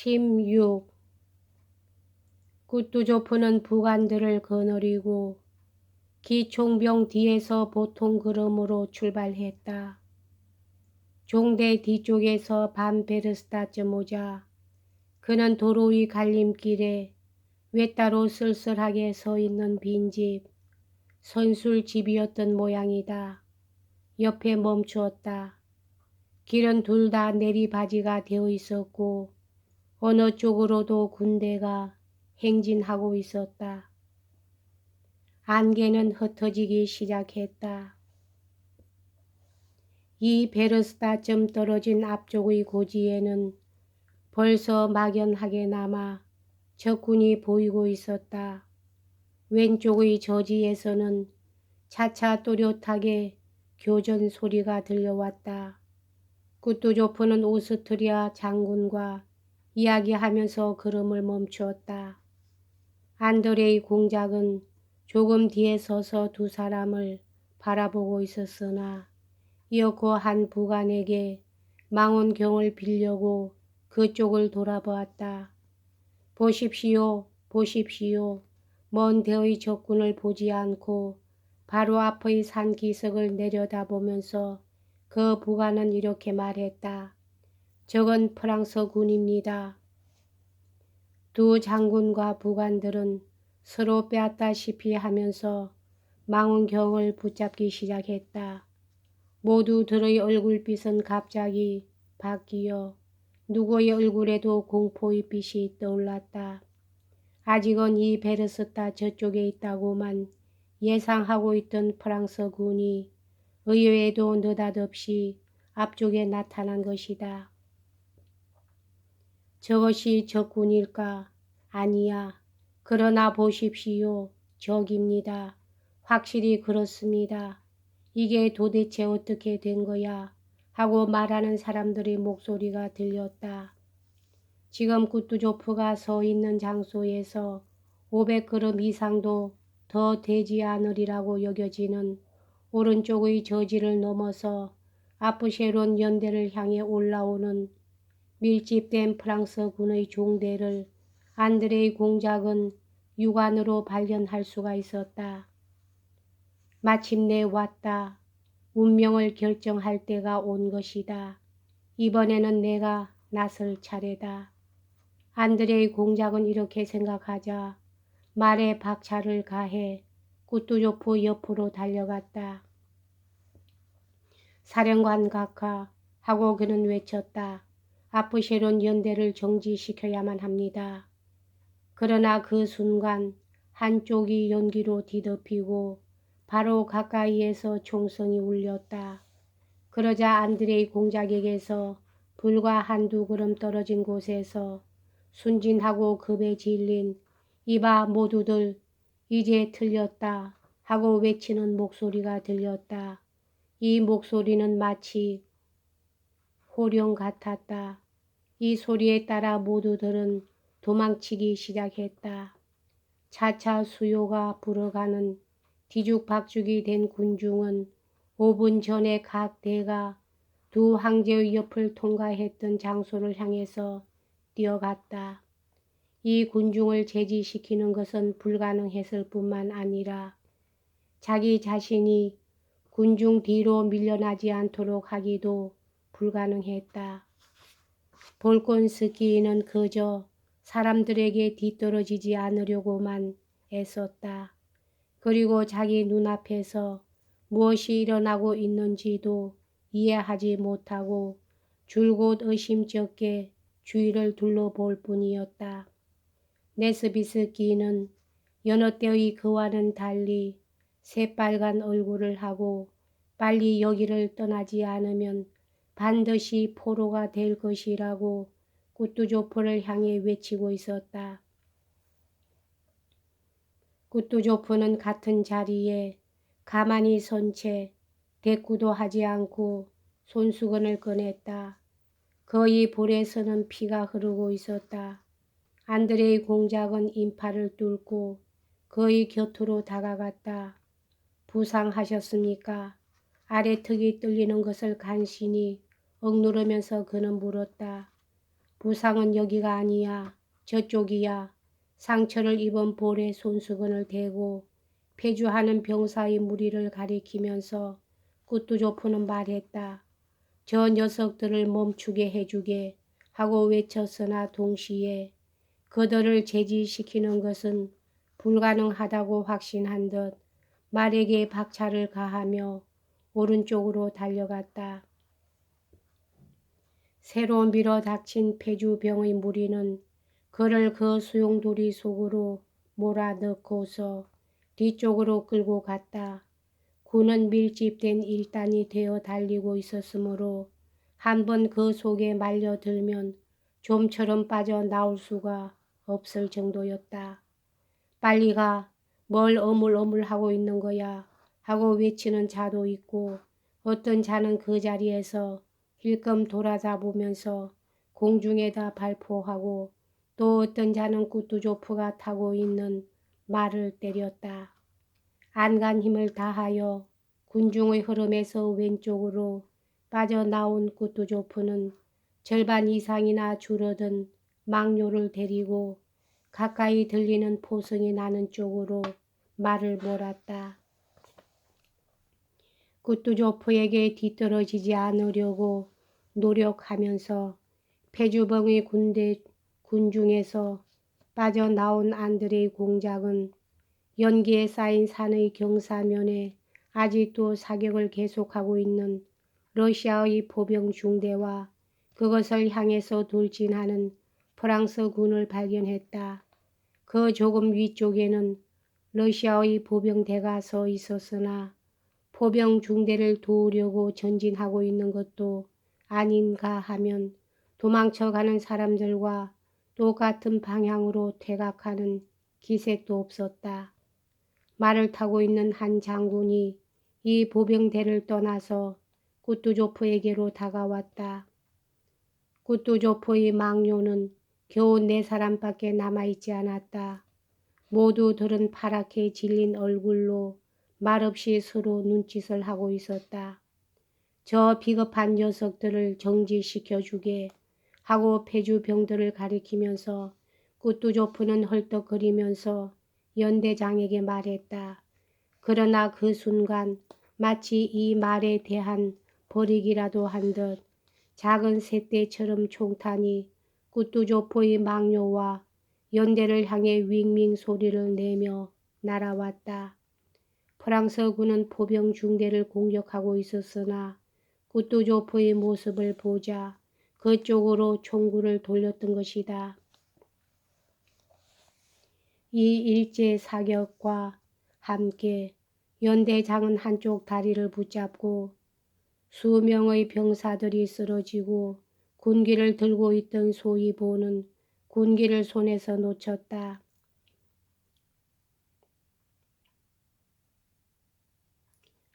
16. 꾸뚜조프는 부관들을 거느리고 기총병 뒤에서 보통 걸음으로 출발했다. 종대 뒤쪽에서 반베르스타쯤 오자 그는 도로 위 갈림길에 외따로 쓸쓸하게 서 있는 빈집, 선술집이었던 모양이다. 옆에 멈추었다. 길은 둘 다 내리바지가 되어 있었고 어느 쪽으로도 군대가 행진하고 있었다. 안개는 흩어지기 시작했다. 이 베르스타쯤 떨어진 앞쪽의 고지에는 벌써 막연하게 남아 적군이 보이고 있었다. 왼쪽의 저지에서는 차차 또렷하게 교전 소리가 들려왔다. 꾸뚜조프는 오스트리아 장군과 이야기하면서 걸음을 멈추었다. 안드레이 공작은 조금 뒤에 서서 두 사람을 바라보고 있었으나 이어코 한 부관에게 망원경을 빌려고 그쪽을 돌아보았다. 보십시오, 보십시오. 먼 데의 적군을 보지 않고 바로 앞의 산기슭을 내려다보면서 그 부관은 이렇게 말했다. 저건 프랑스 군입니다. 두 장군과 부관들은 서로 빼앗다시피 하면서 망원경을 붙잡기 시작했다. 모두들의 얼굴빛은 갑자기 바뀌어 누구의 얼굴에도 공포의 빛이 떠올랐다. 아직은 이 베르스타 저쪽에 있다고만 예상하고 있던 프랑스 군이 의외에도 느닷없이 앞쪽에 나타난 것이다. 저것이 적군일까? 아니야. 그러나 보십시오. 적입니다. 확실히 그렇습니다. 이게 도대체 어떻게 된 거야? 하고 말하는 사람들의 목소리가 들렸다. 지금 꾸뚜조프가 서 있는 장소에서 500걸음 이상도 더 되지 않으리라고 여겨지는 오른쪽의 저지를 넘어서 아프쉐론 연대를 향해 올라오는 밀집된 프랑스 군의 종대를 안드레이 공작은 육안으로 발견할 수가 있었다. 마침내 왔다. 운명을 결정할 때가 온 것이다. 이번에는 내가 나설 차례다. 안드레이 공작은 이렇게 생각하자 말에 박차를 가해 꾸뚜조프 옆으로 달려갔다. 사령관 각하 하고 그는 외쳤다. 아프쉐론 연대를 정지시켜야만 합니다. 그러나 그 순간 한쪽이 연기로 뒤덮이고 바로 가까이에서 총성이 울렸다. 그러자 안드레이 공작에게서 불과 한두 걸음 떨어진 곳에서 순진하고 겁에 질린 이봐 모두들 이제 틀렸다 하고 외치는 목소리가 들렸다. 이 목소리는 마치 호령 같았다. 이 소리에 따라 모두들은 도망치기 시작했다. 차차 수요가 불어가는 뒤죽박죽이 된 군중은 5분 전에 각 대가 두 황제의 옆을 통과했던 장소를 향해서 뛰어갔다. 이 군중을 제지시키는 것은 불가능했을 뿐만 아니라 자기 자신이 군중 뒤로 밀려나지 않도록 하기도 불가능했다. 볼콘스키는 그저 사람들에게 뒤떨어지지 않으려고만 애썼다. 그리고 자기 눈앞에서 무엇이 일어나고 있는지도 이해하지 못하고 줄곧 의심쩍게 주위를 둘러볼 뿐이었다. 네스비스키는 여느 때의 그와는 달리 새빨간 얼굴을 하고 빨리 여기를 떠나지 않으면 반드시 포로가 될 것이라고 꾸뚜조프를 향해 외치고 있었다. 꾸뚜조프는 같은 자리에 가만히 선 채 대꾸도 하지 않고 손수건을 꺼냈다. 거의 볼에서는 피가 흐르고 있었다. 안드레이 공작은 인파를 뚫고 그의 곁으로 다가갔다. 부상하셨습니까? 아래턱이 떨리는 것을 간신히 억누르면서 그는 물었다. 부상은 여기가 아니야. 저쪽이야. 상처를 입은 볼에 손수건을 대고 폐주하는 병사의 무리를 가리키면서 꾸뚜조프는 말했다. 저 녀석들을 멈추게 해주게 하고 외쳤으나 동시에 그들을 제지시키는 것은 불가능하다고 확신한 듯 말에게 박차를 가하며 오른쪽으로 달려갔다. 새로 밀어 닥친 폐주병의 무리는 그를 그 수용돌이 속으로 몰아넣고서 뒤쪽으로 끌고 갔다. 군은 밀집된 일단이 되어 달리고 있었으므로 한번 그 속에 말려들면 좀처럼 빠져나올 수가 없을 정도였다. 빨리 가. 뭘 어물어물하고 있는 거야 하고 외치는 자도 있고 어떤 자는 그 자리에서 힐끔 돌아다보면서 공중에다 발포하고 또 어떤 자는 꾸뚜조프가 타고 있는 말을 때렸다. 안간 힘을 다하여 군중의 흐름에서 왼쪽으로 빠져나온 꾸뚜조프는 절반 이상이나 줄어든 망료를 데리고 가까이 들리는 포성이 나는 쪽으로 말을 몰았다. 꾸뚜조프에게 뒤떨어지지 않으려고 노력하면서 폐주병의 군중에서 빠져나온 안드레이 공작은 연기에 쌓인 산의 경사면에 아직도 사격을 계속하고 있는 러시아의 포병 중대와 그것을 향해서 돌진하는 프랑스 군을 발견했다. 그 조금 위쪽에는 러시아의 포병대가 서 있었으나 포병 중대를 도우려고 전진하고 있는 것도 아닌가 하면 도망쳐가는 사람들과 똑같은 방향으로 퇴각하는 기색도 없었다. 말을 타고 있는 한 장군이 이 보병대를 떠나서 꾸뚜조프에게로 다가왔다. 꾸뚜조프의 망료는 겨우 4사람밖에 남아있지 않았다. 모두들은 파랗게 질린 얼굴로 말없이 서로 눈짓을 하고 있었다. 저 비겁한 녀석들을 정지시켜주게 하고 폐주병들을 가리키면서 꾸뚜조프는 헐떡거리면서 연대장에게 말했다. 그러나 그 순간 마치 이 말에 대한 버리기라도 한 듯 작은 새떼처럼 총탄이 꾸뚜조프의 망료와 연대를 향해 윙윙 소리를 내며 날아왔다. 프랑스군은 포병 중대를 공격하고 있었으나 꾸뚜조프의 모습을 보자 그쪽으로 총구를 돌렸던 것이다. 이 일제 사격과 함께 연대장은 한쪽 다리를 붙잡고 수명의 병사들이 쓰러지고 군기를 들고 있던 소위보는 군기를 손에서 놓쳤다.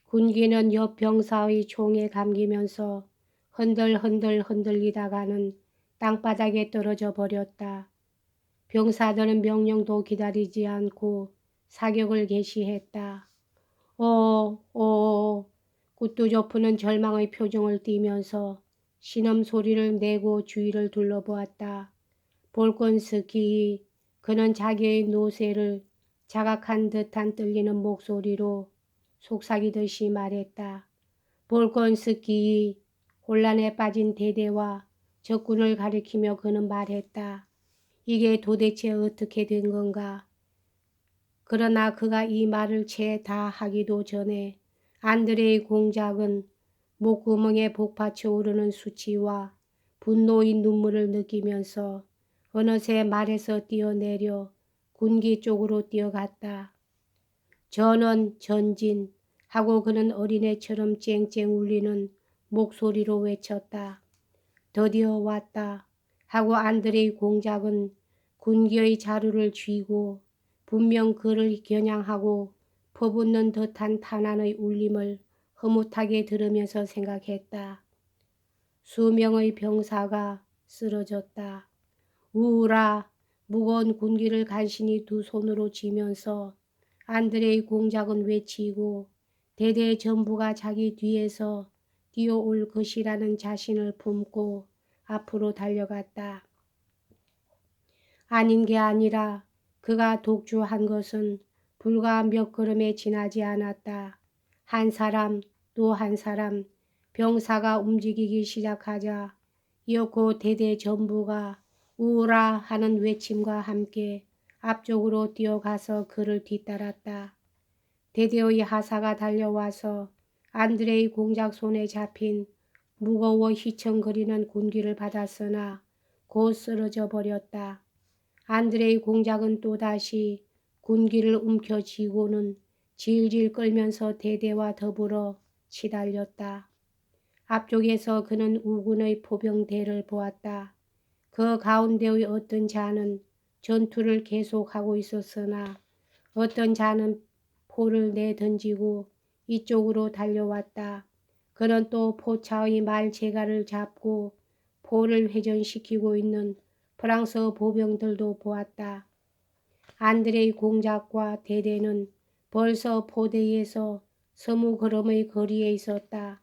군기는 옆 병사의 총에 감기면서 흔들흔들 흔들리다가는 땅바닥에 떨어져 버렸다. 병사들은 명령도 기다리지 않고 사격을 개시했다. 꾸뚜조프는 절망의 표정을 띠면서 신음소리를 내고 주위를 둘러보았다. 볼콘스키, 그는 자기의 노쇠를 자각한 듯한 떨리는 목소리로 속삭이듯이 말했다. 볼콘스키, 혼란에 빠진 대대와 적군을 가리키며 그는 말했다. 이게 도대체 어떻게 된 건가? 그러나 그가 이 말을 채 다 하기도 전에 안드레이 공작은 목구멍에 복받쳐 오르는 수치와 분노의 눈물을 느끼면서 어느새 말에서 뛰어내려 군기 쪽으로 뛰어갔다. 전원 전진 하고 그는 어린애처럼 쨍쨍 울리는 목소리로 외쳤다. 드디어 왔다 하고 안드레이 공작은 군기의 자루를 쥐고 분명 그를 겨냥하고 퍼붓는 듯한 탄환의 울림을 흐뭇하게 들으면서 생각했다. 수명의 병사가 쓰러졌다. 우울하 무거운 군기를 간신히 두 손으로 쥐면서 안드레이 공작은 외치고 대대 전부가 자기 뒤에서 뛰어올 것이라는 자신을 품고 앞으로 달려갔다. 아닌 게 아니라 그가 독주한 것은 불과 몇 걸음에 지나지 않았다. 한 사람 또 한 사람 병사가 움직이기 시작하자 이윽고 대대 전부가 우라 하는 외침과 함께 앞쪽으로 뛰어가서 그를 뒤따랐다. 대대의 하사가 달려와서 안드레이 공작 손에 잡힌 무거워 휘청거리는 군기를 받았으나 곧 쓰러져 버렸다. 안드레이 공작은 또다시 군기를 움켜쥐고는 질질 끌면서 대대와 더불어 치달렸다. 앞쪽에서 그는 우군의 포병대를 보았다. 그 가운데의 어떤 자는 전투를 계속하고 있었으나 어떤 자는 포를 내던지고 이쪽으로 달려왔다. 그는 또 포차의 말제가를 잡고 포를 회전시키고 있는 프랑스 보병들도 보았다. 안드레이 공작과 대대는 벌써 포대에서 20걸음의 거리에 있었다.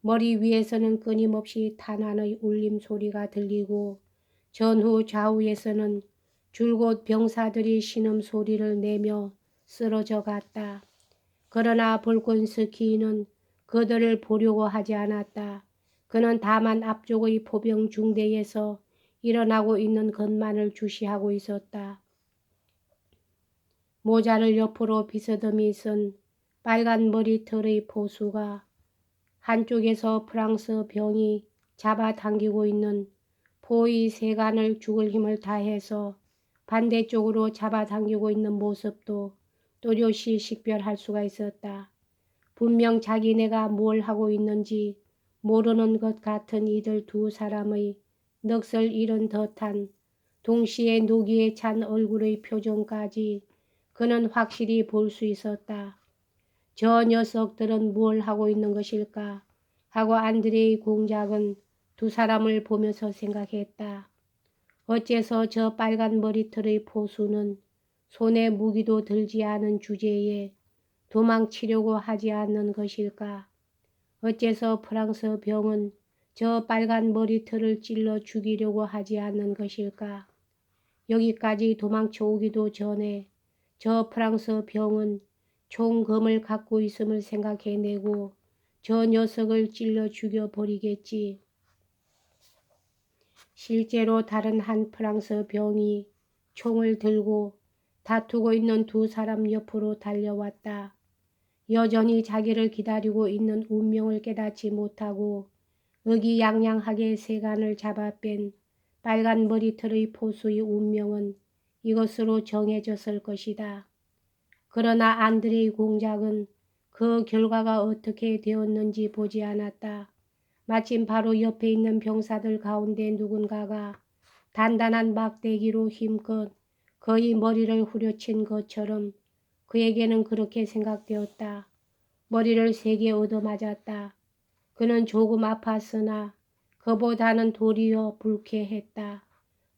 머리 위에서는 끊임없이 탄환의 울림 소리가 들리고 전후 좌우에서는 줄곧 병사들이 신음소리를 내며 쓰러져 갔다. 그러나 볼콘스키는 그들을 보려고 하지 않았다. 그는 다만 앞쪽의 포병 중대에서 일어나고 있는 것만을 주시하고 있었다. 모자를 옆으로 비스듬히 쓴 빨간 머리털의 포수가 한쪽에서 프랑스 병이 잡아당기고 있는 포의 세간을 죽을 힘을 다해서 반대쪽으로 잡아당기고 있는 모습도 또렷이 식별할 수가 있었다. 분명 자기네가 뭘 하고 있는지 모르는 것 같은 이들 두 사람의 넋을 잃은 듯한 동시에 노기에 찬 얼굴의 표정까지 그는 확실히 볼 수 있었다. 저 녀석들은 뭘 하고 있는 것일까 하고 안드레이 공작은 두 사람을 보면서 생각했다. 어째서 저 빨간 머리털의 포수는 손에 무기도 들지 않은 주제에 도망치려고 하지 않는 것일까? 어째서 프랑스 병은 저 빨간 머리털을 찔러 죽이려고 하지 않는 것일까? 여기까지 도망쳐 오기도 전에 저 프랑스 병은 총검을 갖고 있음을 생각해내고 저 녀석을 찔러 죽여버리겠지. 실제로 다른 한 프랑스 병이 총을 들고 다투고 있는 두 사람 옆으로 달려왔다. 여전히 자기를 기다리고 있는 운명을 깨닫지 못하고 의기양양하게 세간을 잡아 뺀 빨간 머리털의 포수의 운명은 이것으로 정해졌을 것이다. 그러나 안드레이 공작은 그 결과가 어떻게 되었는지 보지 않았다. 마침 바로 옆에 있는 병사들 가운데 누군가가 단단한 막대기로 힘껏 그의 머리를 후려친 것처럼 그에게는 그렇게 생각되었다. 머리를 세게 얻어맞았다. 그는 조금 아팠으나 그보다는 도리어 불쾌했다.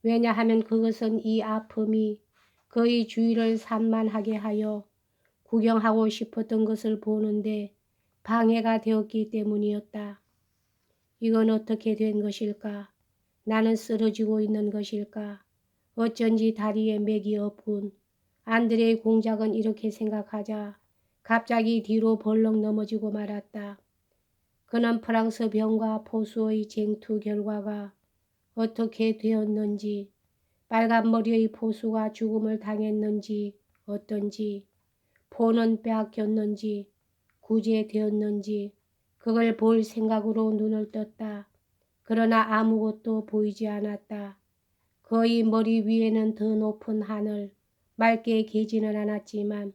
왜냐하면 그것은 이 아픔이 그의 주의를 산만하게 하여 구경하고 싶었던 것을 보는데 방해가 되었기 때문이었다. 이건 어떻게 된 것일까? 나는 쓰러지고 있는 것일까? 어쩐지 다리에 맥이 없군. 안드레이 공작은 이렇게 생각하자 갑자기 뒤로 벌렁 넘어지고 말았다. 그는 프랑스 병과 포수의 쟁투 결과가 어떻게 되었는지, 빨간 머리의 포수가 죽음을 당했는지 어떤지, 포는 빼앗겼는지 구제되었는지 그걸 볼 생각으로 눈을 떴다. 그러나 아무것도 보이지 않았다. 그의 머리 위에는 더 높은 하늘, 맑게 개지는 않았지만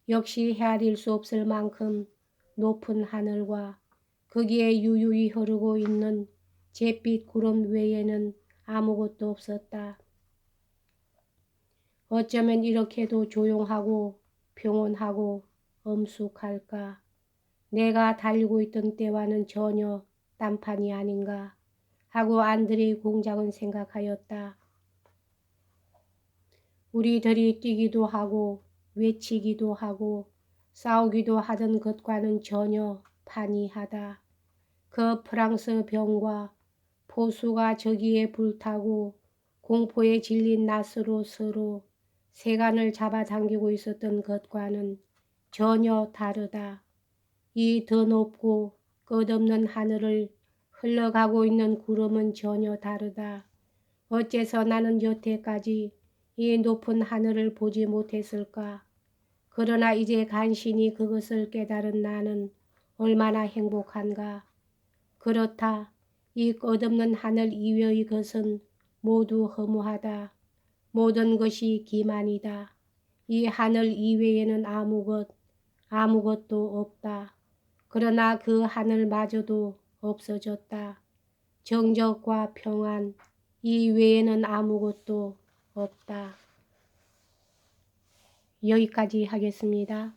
역시 헤아릴 수 없을 만큼 높은 하늘과 거기에 유유히 흐르고 있는 잿빛 구름 외에는 아무것도 없었다. 어쩌면 이렇게도 조용하고 평온하고 엄숙할까? 내가 달리고 있던 때와는 전혀 딴판이 아닌가 하고 안드레이 공작은 생각하였다. 우리들이 뛰기도 하고 외치기도 하고 싸우기도 하던 것과는 전혀 판이하다. 그 프랑스 병과 포수가 저기에 불타고 공포에 질린 낯으로 서로 세간을 잡아당기고 있었던 것과는 전혀 다르다. 이 더 높고 끝없는 하늘을 흘러가고 있는 구름은 전혀 다르다. 어째서 나는 여태까지 이 높은 하늘을 보지 못했을까? 그러나 이제 간신히 그것을 깨달은 나는 얼마나 행복한가. 그렇다. 이 끝없는 하늘 이외의 것은 모두 허무하다. 모든 것이 기만이다. 이 하늘 이외에는 아무것도 없다. 그러나 그 하늘마저도 없어졌다. 정적과 평안 이외에는 아무것도 없다. 여기까지 하겠습니다.